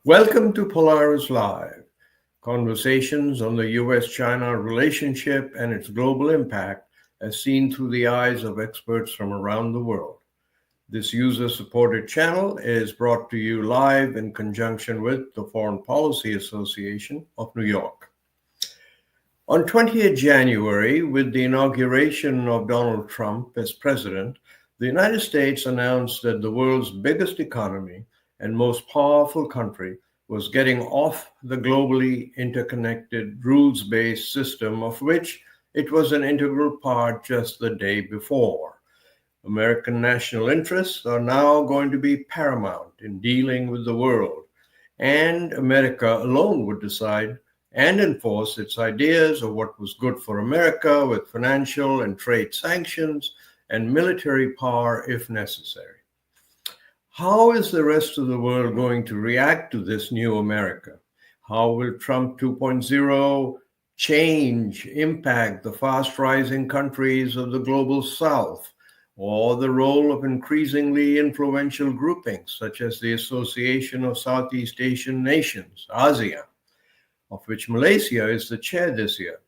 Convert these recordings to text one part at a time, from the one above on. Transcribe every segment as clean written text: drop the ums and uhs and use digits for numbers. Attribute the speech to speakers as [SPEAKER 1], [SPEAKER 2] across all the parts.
[SPEAKER 1] Welcome to Polaris-Live, conversations on the US-China relationship and its global impact as seen through the eyes of experts from around the world. This user-supported channel is brought to you live in conjunction with the Foreign Policy Association of New York. On 20th January, with the inauguration of Donald Trump as president, the United States announced that the world's biggest economy and most powerful country was getting off the globally interconnected rules-based system of which it was an integral part just the day before. American national interests are now going to be paramount in dealing with the world, and America alone would decide and enforce its ideas of what was good for America with financial and trade sanctions and military power if necessary. How is the rest of the world going to react to this new America? How will Trump 2.0 change, impact the fast-rising countries of the global South, or the role of increasingly influential groupings such as the Association of Southeast Asian Nations, ASEAN, of which Malaysia is the chair this year?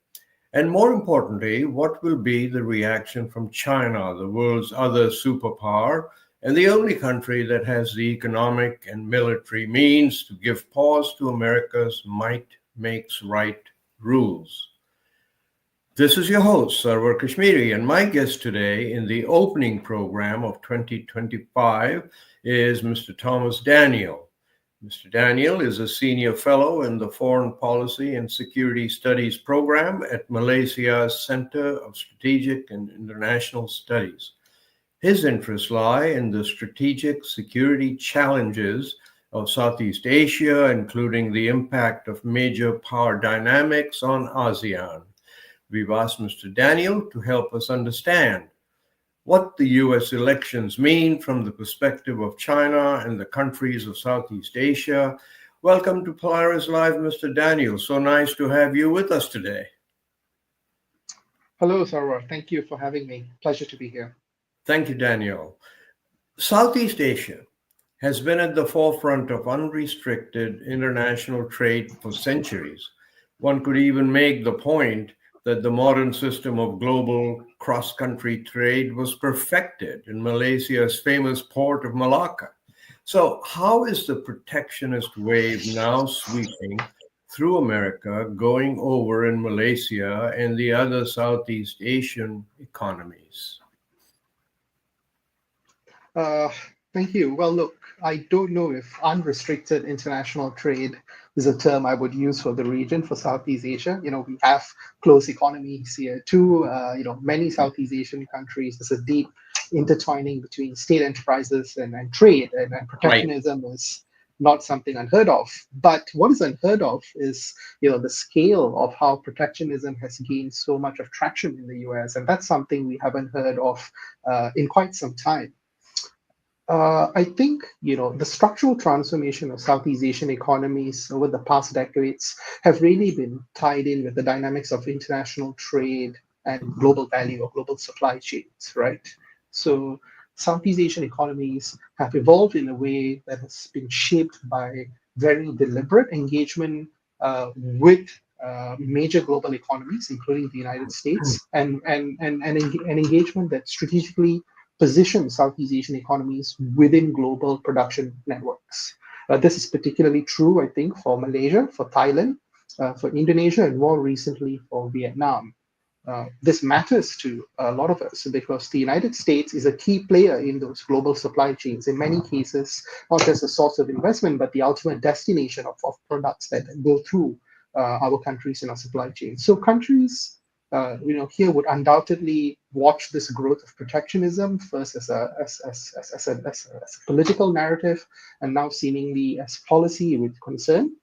[SPEAKER 1] And more importantly, what will be the reaction from China, the world's other superpower, and the only country that has the economic and military means to give pause to America's might makes right rules? This is your host, Sarwar Kashmeri, and my guest today in the opening program of 2025 is Mr. Thomas Daniel. Mr. Daniel is a senior fellow in the Foreign Policy and Security Studies program at Malaysia's Center of Strategic and International Studies. His interests lie in the strategic security challenges of Southeast Asia, including the impact of major power dynamics on ASEAN. We've asked Mr. Daniel to help us understand what the US elections mean from the perspective of China and the countries of Southeast Asia. Welcome to Polaris-Live, Mr. Daniel. So nice to have you with us today.
[SPEAKER 2] Hello, Sarwar. Thank you for having me. Pleasure to be here.
[SPEAKER 1] Thank you, Daniel. Southeast Asia has been at the forefront of unrestricted international trade for centuries. One could even make the point that the modern system of global cross-country trade was perfected in Malaysia's famous port of Malacca. So how is the protectionist wave now sweeping through America, going over in Malaysia and the other Southeast Asian economies?
[SPEAKER 2] Thank you. Well, look, I don't know if unrestricted international trade is a term I would use for the region, for Southeast Asia. We have close economies here too. Many Southeast Asian countries, there's a deep intertwining between state enterprises and trade, and protectionism is not something unheard of. But what is unheard of is, the scale of how protectionism has gained so much of traction in the US, and that's something we haven't heard of in quite some time. I think, the structural transformation of Southeast Asian economies over the past decades have really been tied in with the dynamics of international trade and global value or global supply chains, right? So Southeast Asian economies have evolved in a way that has been shaped by very deliberate engagement with major global economies, including the United States, and an engagement that strategically position Southeast Asian economies within global production networks. This is particularly true, I think, for Malaysia, for Thailand, for Indonesia, and more recently for Vietnam. This matters to a lot of us because the United States is a key player in those global supply chains, in many cases, not just a source of investment, but the ultimate destination of products that go through our countries in our supply chain. So countries here would undoubtedly watch this growth of protectionism first as a political narrative, and now seemingly as policy with concern.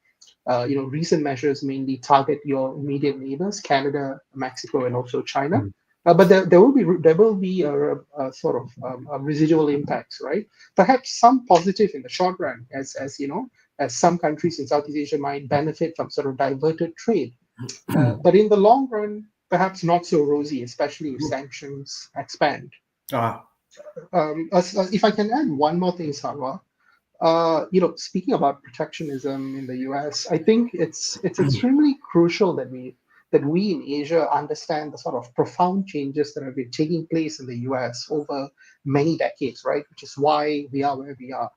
[SPEAKER 2] Recent measures mainly target your immediate neighbors, Canada, Mexico, and also China. But there will be a sort of a residual impacts, right? Perhaps some positive in the short run, as some countries in Southeast Asia might benefit from sort of diverted trade. But in the long run, perhaps not so rosy, especially if sanctions expand. If I can add one more thing, Sarwar, Speaking about protectionism in the U.S., I think it's extremely crucial that we in Asia understand the sort of profound changes that have been taking place in the US over many decades, right? Which is why we are where we are.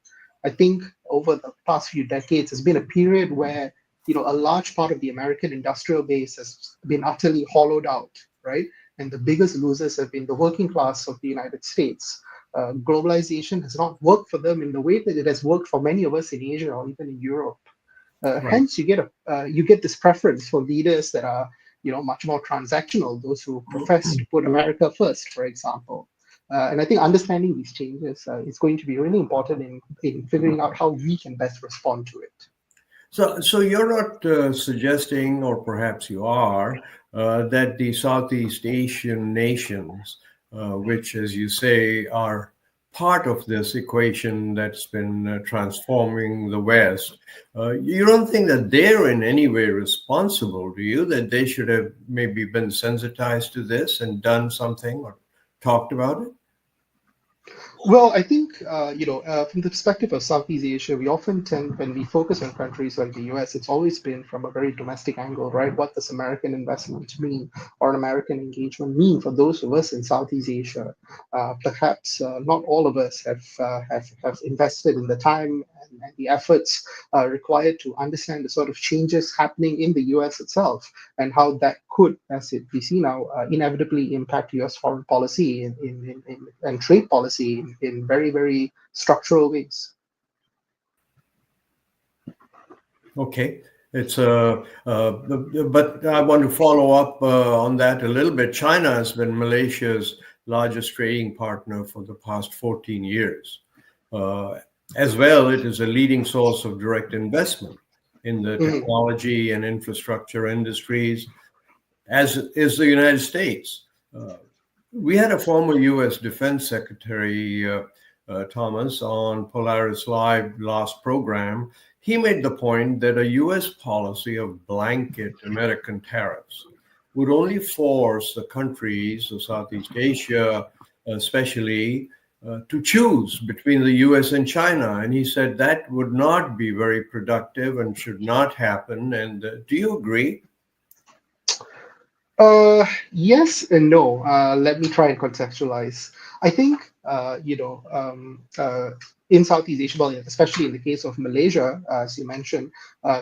[SPEAKER 2] I think over the past few decades, it's been a period where a large part of the American industrial base has been utterly hollowed out, right? And the biggest losers have been the working class of the United States. Globalization has not worked for them in the way that it has worked for many of us in Asia or even in Europe.
[SPEAKER 1] Right.
[SPEAKER 2] Hence, you get this preference for leaders that are much more transactional. Those who profess to put America first, for example. And I think understanding these changes is going to be really important in figuring out how we can best respond to it.
[SPEAKER 1] So you're not suggesting, or perhaps you are, that the Southeast Asian nations, which, as you say, are part of this equation that's been transforming the West, you don't think that they're in any way responsible, do you? That they should have maybe been sensitized to this and done something or talked about it?
[SPEAKER 2] Well, I think, from the perspective of Southeast Asia, we often tend, when we focus on countries like the US, it's always been from a very domestic angle, right? What does American investment mean or an American engagement mean for those of us in Southeast Asia? Perhaps not all of us have invested in the time and the efforts required to understand the sort of changes happening in the US itself and how that could, as we see now, inevitably impact US foreign policy and trade policy in very, very structural ways.
[SPEAKER 1] Okay. But I want to follow up on that a little bit. China has been Malaysia's largest trading partner for the past 14 years. As well, it is a leading source of direct investment in the
[SPEAKER 2] Mhm.
[SPEAKER 1] technology and infrastructure industries, as is the United States. We had a former U.S. Defense Secretary, Thomas, on Polaris-Live last program. He made the point that a U.S. policy of blanket American tariffs would only force the countries of Southeast Asia, especially, to choose between the US and China. And he said that would not be very productive and should not happen. And do you agree?
[SPEAKER 2] Yes and no. Let me try and contextualize. I think, in Southeast Asia, well, especially in the case of Malaysia, as you mentioned,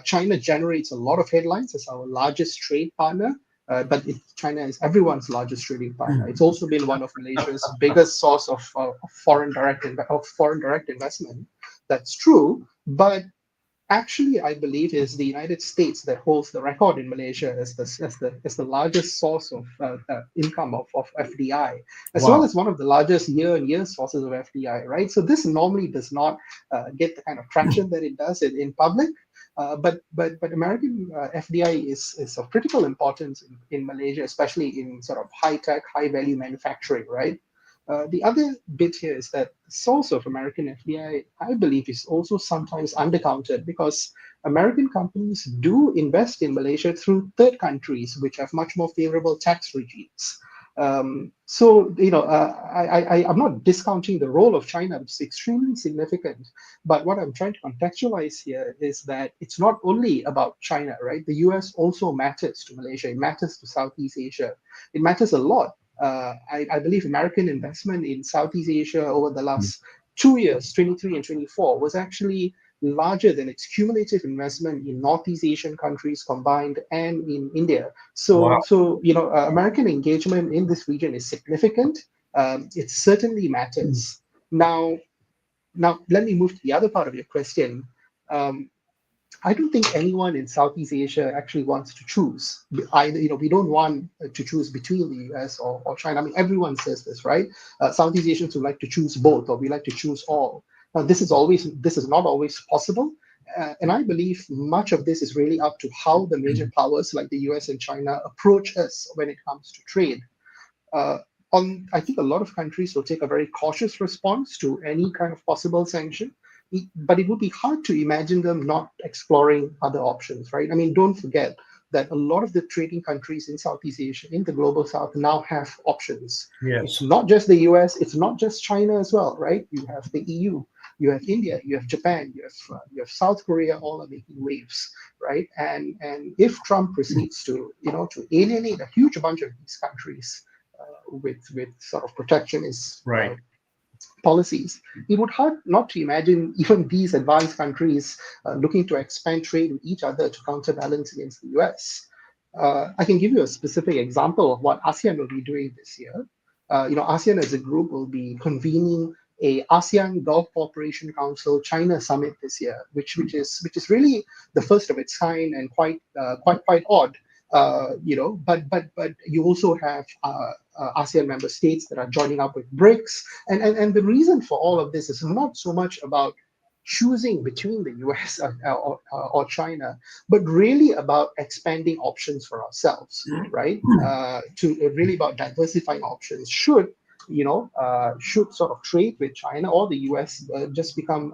[SPEAKER 2] China generates a lot of headlines as our largest trade partner. But China is everyone's largest trading partner. It's also been one of Malaysia's biggest source of foreign direct investment. That's true, but actually, I believe is the United States that holds the record in Malaysia as the largest source of income of FDI, as well
[SPEAKER 1] Wow.
[SPEAKER 2] as one of the largest year-on-year sources of FDI, right? So this normally does not get the kind of traction that it does in public. But American FDI is of critical importance in Malaysia, especially in sort of high tech, high value manufacturing, right? The other bit here is that the source of American FDI, I believe, is also sometimes undercounted because American companies do invest in Malaysia through third countries, which have much more favorable tax regimes. I'm not discounting the role of China, which is extremely significant. But what I'm trying to contextualize here is that it's not only about China, right? The US also matters to Malaysia. It matters to Southeast Asia. It matters a lot. I believe American investment in Southeast Asia over the last 2 years, 23 and 24, was actually larger than its cumulative investment in Northeast Asian countries combined and in India.
[SPEAKER 1] Wow.
[SPEAKER 2] American engagement in this region is significant. It certainly matters. Now, let me move to the other part of your question. Um, I don't think anyone in Southeast Asia actually wants to choose either. We don't want to choose between the US or China. I mean, everyone says this, right? Southeast Asians would like to choose both, or we like to choose all. This is not always possible, and I believe much of this is really up to how the major powers like the US and China approach us when it comes to trade. Uh, I think a lot of countries will take a very cautious response to any kind of possible sanction, but it would be hard to imagine them not exploring other options, right? I mean, don't forget that a lot of the trading countries in Southeast Asia, in the global South, now have options. It's
[SPEAKER 1] Yes.
[SPEAKER 2] not just the US, it's not just China as well, right? You have the EU. you have India, you have Japan, you have South Korea, all are making waves, right? And if Trump proceeds to to alienate a huge bunch of these countries with sort of protectionist
[SPEAKER 1] Right.
[SPEAKER 2] policies, it would hard not to imagine even these advanced countries looking to expand trade with each other to counterbalance against the US. I can give you a specific example of what ASEAN will be doing this year. ASEAN as a group will be convening a ASEAN Gulf Cooperation Council China summit this year, which is really the first of its kind and quite odd. But you also have ASEAN member states that are joining up with BRICS, and the reason for all of this is not so much about choosing between the US or China, but really about expanding options for ourselves, right? To really about diversifying options. Should sort of trade with China or the US just become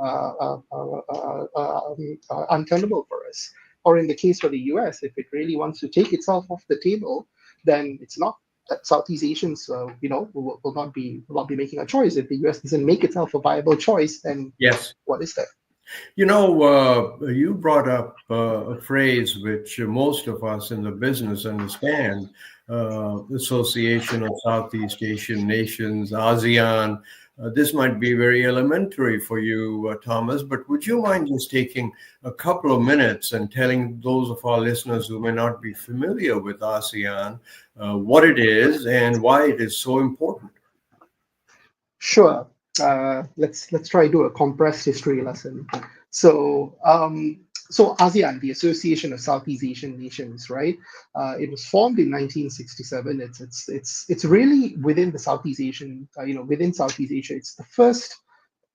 [SPEAKER 2] untenable for us? Or in the case for the US, if it really wants to take itself off the table, then it's not that Southeast Asians, will not be making a choice. If the US doesn't make itself a viable choice, then
[SPEAKER 1] Yes.
[SPEAKER 2] what is that?
[SPEAKER 1] You brought up a phrase which most of us in the business understand, Association of Southeast Asian Nations, ASEAN. This might be very elementary for you, Thomas, but would you mind just taking a couple of minutes and telling those of our listeners who may not be familiar with ASEAN what it is and why it is so important?
[SPEAKER 2] Sure. Let's try to do a compressed history lesson. So ASEAN, the Association of Southeast Asian Nations, right? It was formed in 1967. It's really within the Southeast Asian, within Southeast Asia. It's the first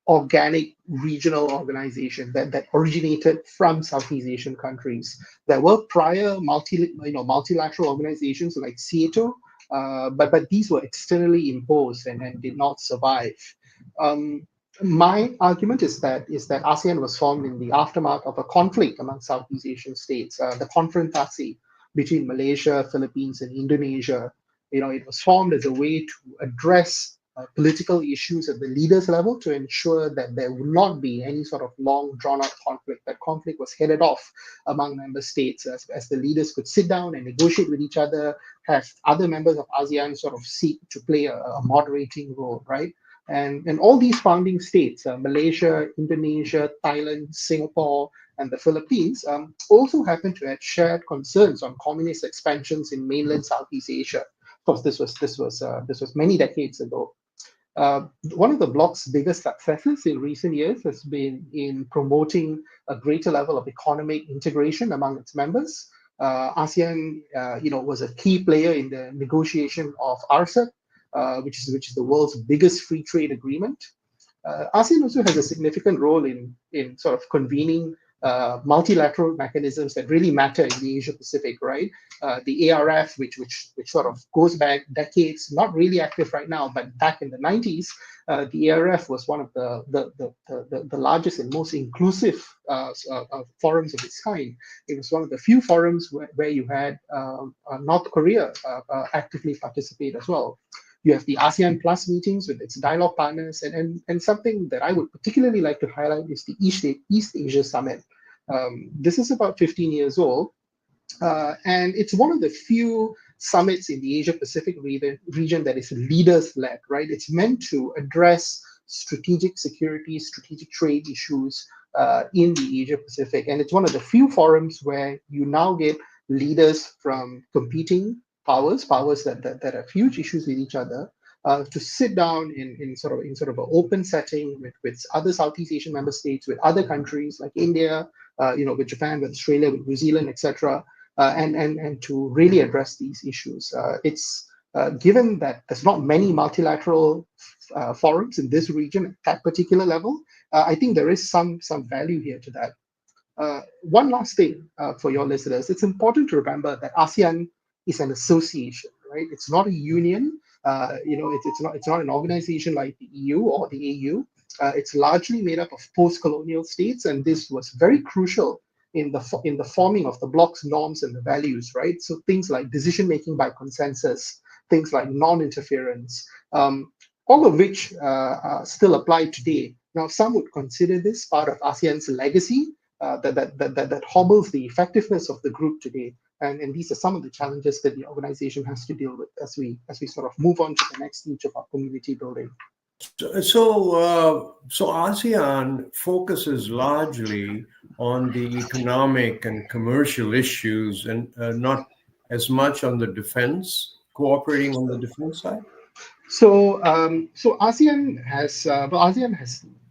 [SPEAKER 2] organic regional organization that originated from Southeast Asian countries. There were prior multilateral organizations like SEATO, but these were externally imposed and did not survive. Um, my argument is that ASEAN was formed in the aftermath of a conflict among Southeast Asian states, the confrontasi between Malaysia, Philippines, and Indonesia. It was formed as a way to address political issues at the leaders level to ensure that there would not be any sort of long drawn out conflict. That conflict was headed off among member states as the leaders could sit down and negotiate with each other, have other members of ASEAN sort of seek to play a moderating role, right? And all these founding states, Malaysia, Indonesia, Thailand, Singapore, and the Philippines, also happen to have shared concerns on communist expansions in mainland Southeast Asia. Of course, this was many decades ago. One of the bloc's biggest successes in recent years has been in promoting a greater level of economic integration among its members. ASEAN, was a key player in the negotiation of RCEP, which is the world's biggest free trade agreement. ASEAN also has a significant role in sort of convening multilateral mechanisms that really matter in the Asia Pacific, right? The ARF, which sort of goes back decades, not really active right now, but back in the 90s, the ARF was one of the largest and most inclusive forums of its kind. It was one of the few forums where you had North Korea actively participate as well. You have the ASEAN Plus meetings with its dialogue partners, and something that I would particularly like to highlight is the East Asia Summit. This is about 15 years old, and it's one of the few summits in the Asia Pacific region that is leaders-led, right? It's meant to address strategic security, strategic trade issues in the Asia Pacific, and it's one of the few forums where you now get leaders from competing powers that have huge issues with each other, to sit down in sort of an open setting with other Southeast Asian member states, with other countries like India, with Japan, with Australia, with New Zealand, etc., and to really address these issues. It's given that there's not many multilateral forums in this region at that particular level, I think there is some value here to that. One last thing for your listeners, it's important to remember that ASEAN is an association, right? It's not a union. It's not an organization like the EU or the AU. It's largely made up of post-colonial states, and this was very crucial in the forming of the bloc's norms and the values, right? So things like decision making by consensus, things like non-interference, all of which still apply today Now, some would consider this part of ASEAN's legacy that hobbles the effectiveness of the group today. And these are some of the challenges that the organization has to deal with as we sort of move on to the next stage of our community building.
[SPEAKER 1] So ASEAN focuses largely on the economic and commercial issues, and not as much on the defense, cooperating on the defense side.
[SPEAKER 2] So ASEAN has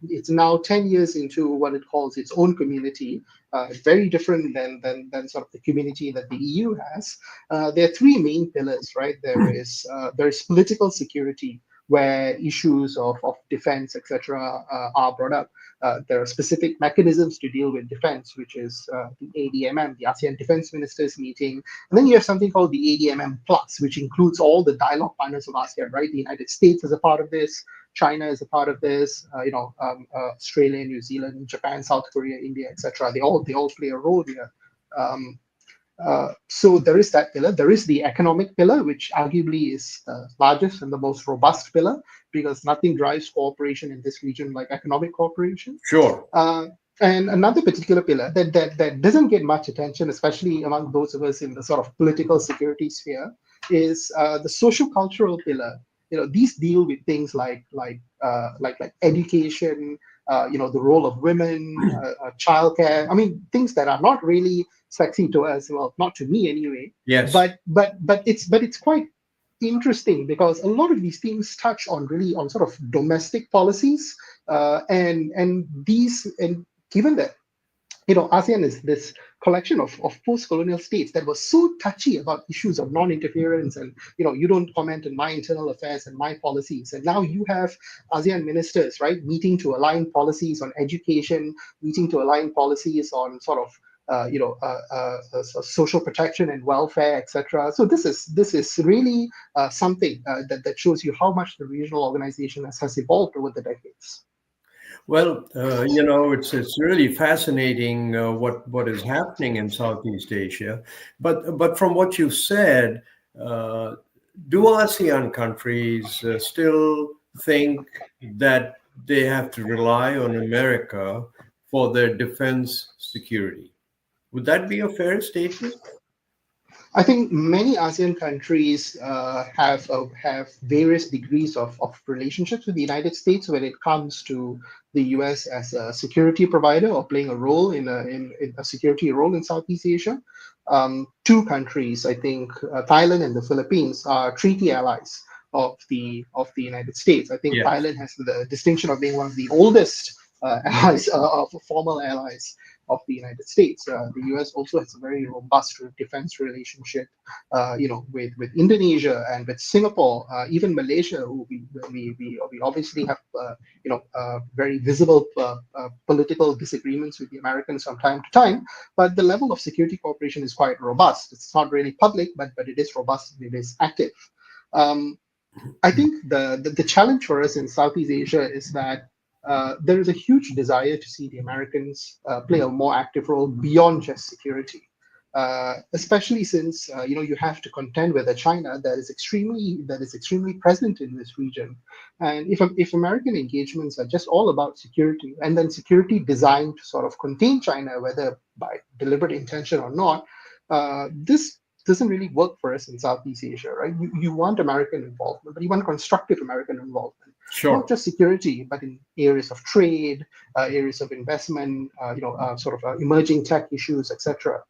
[SPEAKER 2] it's now 10 years into what it calls its own community, very different than sort of the community that the EU has. There are three main pillars, right? There is political security, where issues of defense, etc., are brought up. There are specific mechanisms to deal with defense, which is the ADMM, the ASEAN Defense Ministers Meeting. And then you have something called the ADMM Plus, which includes all the dialogue partners of ASEAN, right? The United States is a part of this, China is a part of this, Australia, New Zealand, Japan, South Korea, India, etc. They all play a role here. So there is that pillar. There is the economic pillar, which arguably is the largest and the most robust pillar, because nothing drives cooperation in this region like economic cooperation.
[SPEAKER 1] Sure.
[SPEAKER 2] And another particular pillar that doesn't get much attention, especially among those of us in the sort of political security sphere, is the social cultural pillar. These deal with things like education, the role of women, childcare. I mean, things that are not really sexy to us. Well, not to me anyway.
[SPEAKER 1] Yes.
[SPEAKER 2] But it's quite interesting, because a lot of these things touch on sort of domestic policies, and given that ASEAN is this collection of post-colonial states that was so touchy about issues of non-interference, and you don't comment on my internal affairs and my policies. And now you have ASEAN ministers, right, meeting to align policies on education, meeting to align policies on sort of social protection and welfare, etc. So this is really something that shows you how much the regional organization has evolved over the decades.
[SPEAKER 1] Well, it's really fascinating what is happening in Southeast Asia. But from what you said, do ASEAN countries still think that they have to rely on America for their defense security? Would that be a fair statement?
[SPEAKER 2] I think many ASEAN countries have various degrees of relationships with the United States when it comes to the US as a security provider, or playing a role in a security role in Southeast Asia. Two countries, I think, Thailand and the Philippines, are treaty allies of the United States. I think
[SPEAKER 1] Yes.
[SPEAKER 2] Thailand has the distinction of being one of the oldest allies, of formal allies of the United States. The US also has a very robust defense relationship, with Indonesia and with Singapore, even Malaysia, who we obviously have, very visible political disagreements with the Americans from time to time. But the level of security cooperation is quite robust. It's not really public, but it is robust and it is active. I think the challenge for us in Southeast Asia is that there is a huge desire to see the Americans play a more active role beyond just security, especially since you have to contend with a China that is extremely present in this region. And if American engagements are just all about security, and then security designed to sort of contain China, whether by deliberate intention or not, this doesn't really work for us in Southeast Asia, right? You want American involvement, but you want constructive American involvement.
[SPEAKER 1] Sure.
[SPEAKER 2] Not just security, but in areas of trade, areas of investment, sort of emerging tech issues, etc.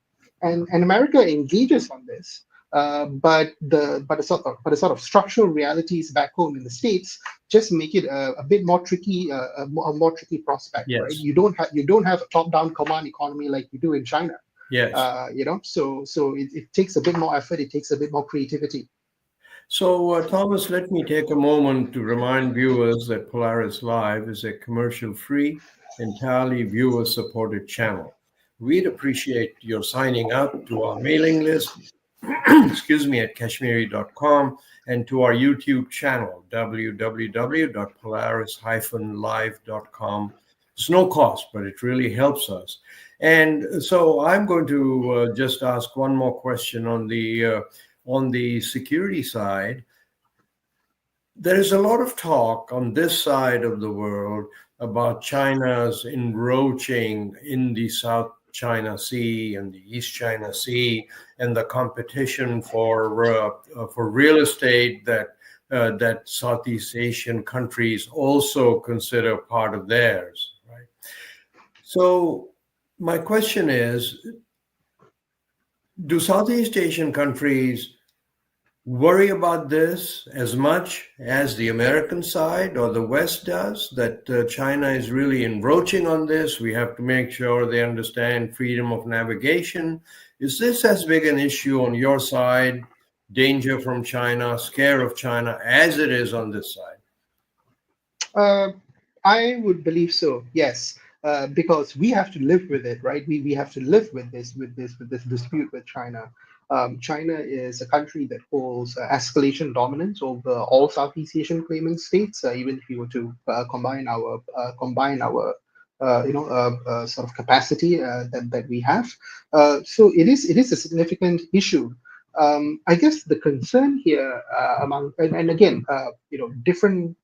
[SPEAKER 2] And America engages on this, but the sort of structural realities back home in the States just make it a bit more tricky, a more tricky prospect.
[SPEAKER 1] Yes.
[SPEAKER 2] Right? You don't have a top-down command economy like you do in China.
[SPEAKER 1] Yes.
[SPEAKER 2] So it takes a bit more effort. It takes a bit more creativity.
[SPEAKER 1] So, Thomas, let me take a moment to remind viewers that Polaris-Live is a commercial-free, entirely viewer-supported channel. We'd appreciate your signing up to our mailing list, at Kashmeri.com, and to our YouTube channel, www.polaris-live.com. It's no cost, but it really helps us. And so I'm going to just ask one more question on the security side. There is a lot of talk on this side of the world about China's encroaching in the South China Sea and the East China Sea, and the competition for real estate that Southeast Asian countries also consider part of theirs, right? So my question is, do Southeast Asian countries worry about this as much as the American side or the West does, that China is really encroaching on this? We have to make sure they understand freedom of navigation. Is this as big an issue on your side, danger from China, scare of China, as it is on this side?
[SPEAKER 2] Uh, I would believe so. Yes, because we have to live with it, right? We have to live with this dispute with China. China is a country that holds escalation dominance over all Southeast Asian claiming states. Even if you were to combine our sort of capacity that we have, so it is a significant issue. I guess the concern here among and again, different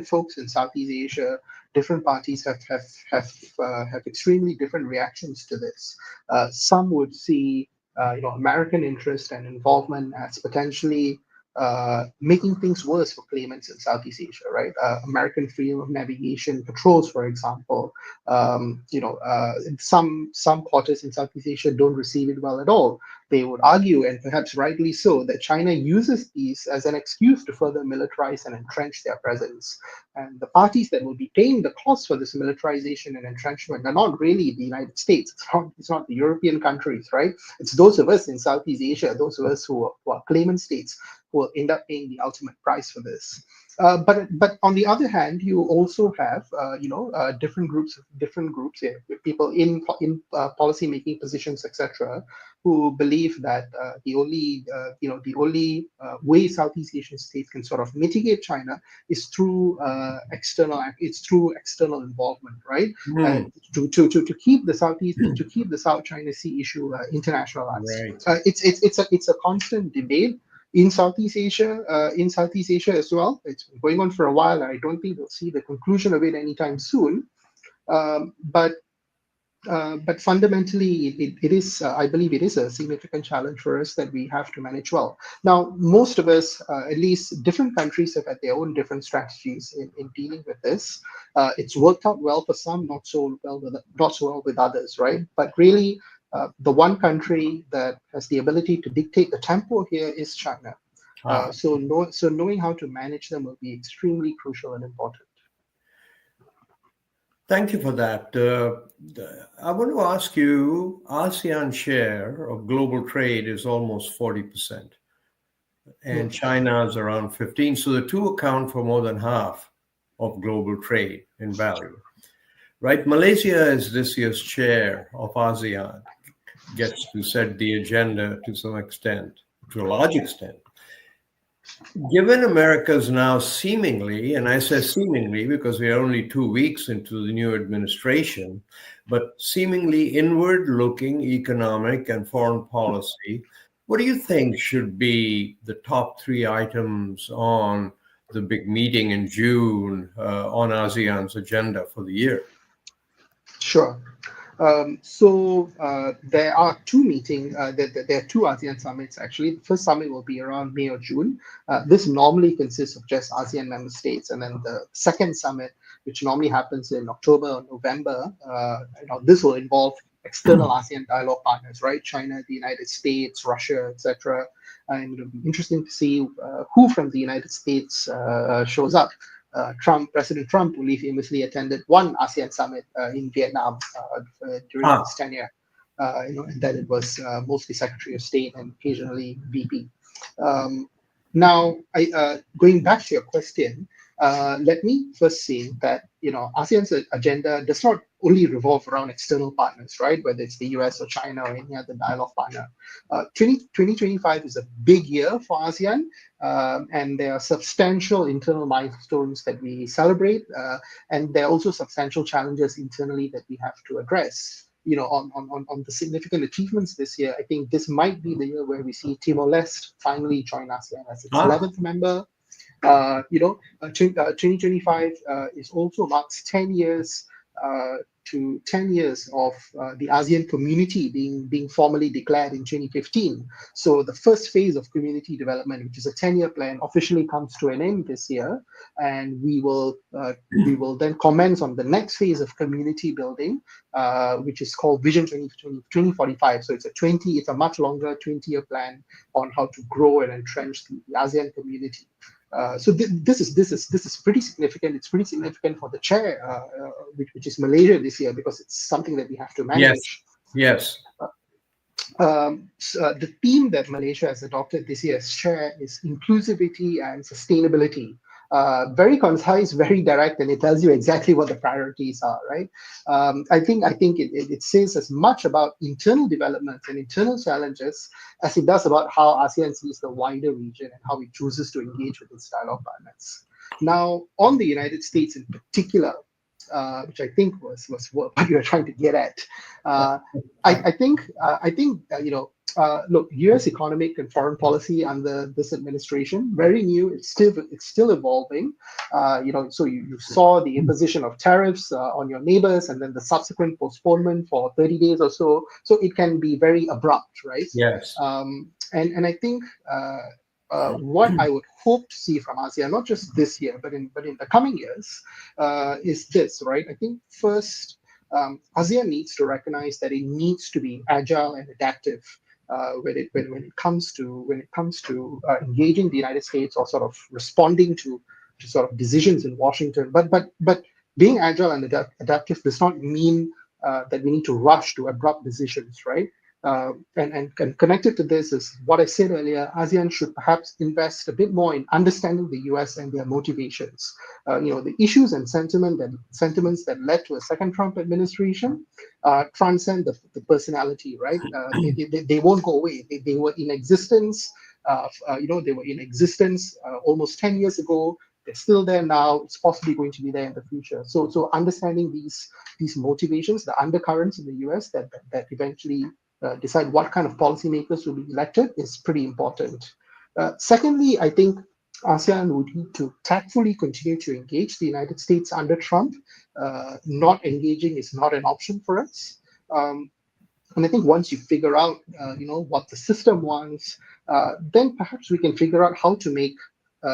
[SPEAKER 2] folks in Southeast Asia, different parties have extremely different reactions to this. Some would see American interest and involvement as potentially making things worse for claimants in Southeast Asia, right? American freedom of navigation patrols, for example, some quarters in Southeast Asia don't receive it well at all. They would argue, and perhaps rightly so, that China uses these as an excuse to further militarize and entrench their presence. And the parties that will be paying the cost for this militarization and entrenchment are not really the United States. It's not the European countries, right? It's those of us in Southeast Asia, those of us who are claimant states, who will end up paying the ultimate price for this. But on the other hand, you also have different groups here, people in policy making positions, etc., who believe that the only way Southeast Asian states can sort of mitigate China is through external involvement, right?
[SPEAKER 1] Hmm.
[SPEAKER 2] To keep the South China Sea issue internationalized.
[SPEAKER 1] Right.
[SPEAKER 2] It's a constant debate in Southeast Asia as well. It's been going on for a while, and I don't think we'll see the conclusion of it anytime soon. Um, but but fundamentally, it is, I believe, it is a significant challenge for us that we have to manage well. Now, most of us, at least different countries, have had their own different strategies in dealing with this. It's worked out well for some, not so well with others, right? But really, the one country that has the ability to dictate the tempo here is China.
[SPEAKER 1] Ah.
[SPEAKER 2] So knowing how to manage them will be extremely crucial and important.
[SPEAKER 1] Thank you for that. I want to ask you, ASEAN share of global trade is almost 40%, and
[SPEAKER 2] Hmm.
[SPEAKER 1] China's around 15. So the two account for more than half of global trade in value, right? Malaysia is this year's chair of ASEAN, gets to set the agenda to some extent, to a large extent. Given America's now seemingly, and I say seemingly because we are only 2 weeks into the new administration, but seemingly inward looking economic and foreign policy, what do you think should be the top three items on the big meeting in June on ASEAN's agenda for the year?
[SPEAKER 2] Sure. So there are two meetings. There are two ASEAN summits actually. The first summit will be around May or June. This normally consists of just ASEAN member states, and then the second summit, which normally happens in October or November, this will involve external ASEAN dialogue partners, right? China, the United States, Russia, etc. And it'll be interesting to see who from the United States shows up. President Trump only famously attended one ASEAN summit in Vietnam during
[SPEAKER 1] Ah,
[SPEAKER 2] his tenure, and then it was mostly Secretary of State and occasionally VP. Um, now, going back to your question, let me first say that ASEAN's agenda does not only revolve around external partners, right? Whether it's the US or China or any other dialogue partner. 2025 is a big year for ASEAN, and there are substantial internal milestones that we celebrate, and there are also substantial challenges internally that we have to address. On the significant achievements this year, I think this might be the year where we see Timor-Leste finally join ASEAN as its
[SPEAKER 1] ah,
[SPEAKER 2] 11th member. 2025 is also marks 10 years to 10 years of the ASEAN community being formally declared in 2015. So the first phase of community development, which is a 10-year plan, officially comes to an end this year, and we will then commence on the next phase of community building, which is called Vision 2045. So it's a much longer 20-year plan on how to grow and entrench the ASEAN community. So this is pretty significant. It's pretty significant for the chair, which is Malaysia this year, because it's something that we have to manage.
[SPEAKER 1] Yes.
[SPEAKER 2] So the theme that Malaysia has adopted this year as chair is inclusivity and sustainability. Very concise, very direct, and it tells you exactly what the priorities are, right? I think it says as much about internal developments and internal challenges as it does about how ASEAN sees the wider region and how it chooses to engage with its dialogue partners. Now, on the United States in particular, which I think was what you were trying to get at, I think look, U.S. economic and foreign policy under this administration, very new. It's still evolving. So you saw the imposition of tariffs on your neighbors, and then the subsequent postponement for 30 days or so. So it can be very abrupt, right?
[SPEAKER 1] Yes.
[SPEAKER 2] And I think what I would hope to see from ASEAN, not just this year, but in the coming years, is this, right? I think first, ASEAN needs to recognize that it needs to be agile and adaptive when it comes to engaging the United States or sort of responding to sort of decisions in Washington. But being agile and adaptive does not mean that we need to rush to abrupt decisions, right? And connected to this is what I said earlier. ASEAN should perhaps invest a bit more in understanding the US and their motivations. The issues and sentiments that led to a second Trump administration transcend the personality, right? They won't go away. They were in existence. They were in existence almost 10 years ago. They're still there now. It's possibly going to be there in the future. So understanding these motivations, the undercurrents in the US that eventually decide what kind of policymakers will be elected is pretty important. Secondly, I think ASEAN would need to tactfully continue to engage the United States under Trump. Not engaging is not an option for us. And I think once you figure out, what the system wants, then perhaps we can figure out how to make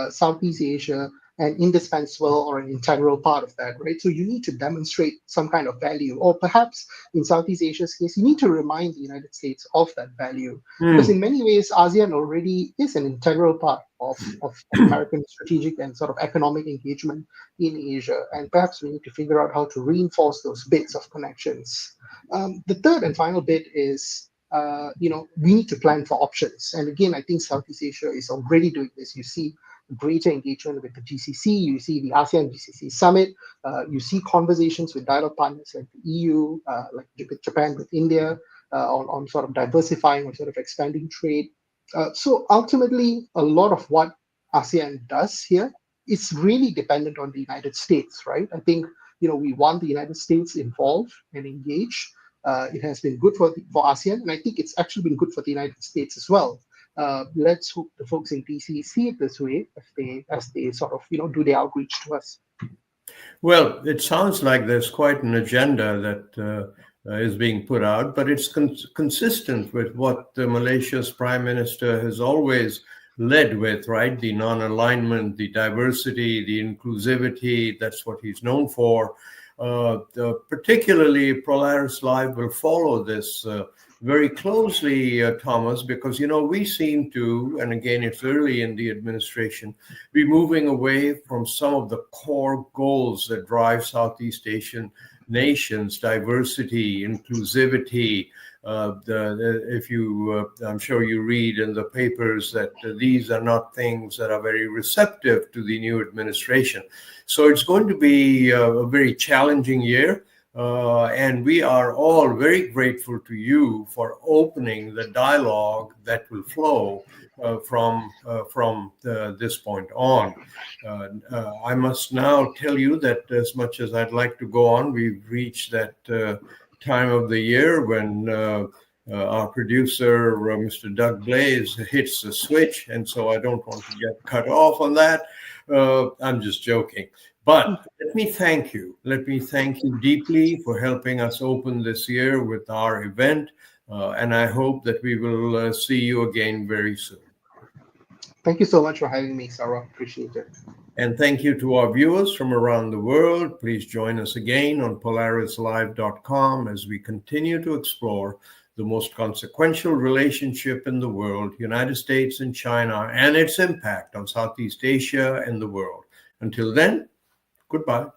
[SPEAKER 2] Southeast Asia an indispensable or an integral part of that, right? So you need to demonstrate some kind of value, or perhaps in Southeast Asia's case, you need to remind the United States of that value. Because in many ways, ASEAN already is an integral part of American strategic and sort of economic engagement in Asia. And perhaps we need to figure out how to reinforce those bits of connections. The third and final bit is, we need to plan for options. And again, I think Southeast Asia is already doing this. You see greater engagement with the GCC, you see the ASEAN GCC summit, you see conversations with dialogue partners like the EU, like with Japan, with India, on sort of diversifying or sort of expanding trade. So ultimately, a lot of what ASEAN does here is really dependent on the United States, right? I think, we want the United States involved and engaged. It has been good for ASEAN, and I think it's actually been good for the United States as well. Let's hope the folks in DC see it this way as they sort of do the outreach to us.
[SPEAKER 1] Well, it sounds like there's quite an agenda that is being put out, but it's consistent with what Malaysia's Prime Minister has always led with, right? The non-alignment, the diversity, the inclusivity. That's what he's known for. Particularly, Polaris-Live will follow this very closely, Thomas, because, we seem to, and again, it's early in the administration, be moving away from some of the core goals that drive Southeast Asian nations: diversity, inclusivity. I'm sure you read in the papers that these are not things that are very receptive to the new administration. So it's going to be a very challenging year. And we are all very grateful to you for opening the dialogue that will flow from this point on. I must now tell you that as much as I'd like to go on, we've reached that time of the year when our producer, Mr. Doug Blaze, hits the switch. And so I don't want to get cut off on that. I'm just joking. But let me thank you. Let me thank you deeply for helping us open this year with our event. And I hope that we will see you again very soon.
[SPEAKER 2] Thank you so much for having me, Sarwar. Appreciate it.
[SPEAKER 1] And thank you to our viewers from around the world. Please join us again on Polaris-Live.com as we continue to explore the most consequential relationship in the world, United States and China, and its impact on Southeast Asia and the world. Until then, goodbye.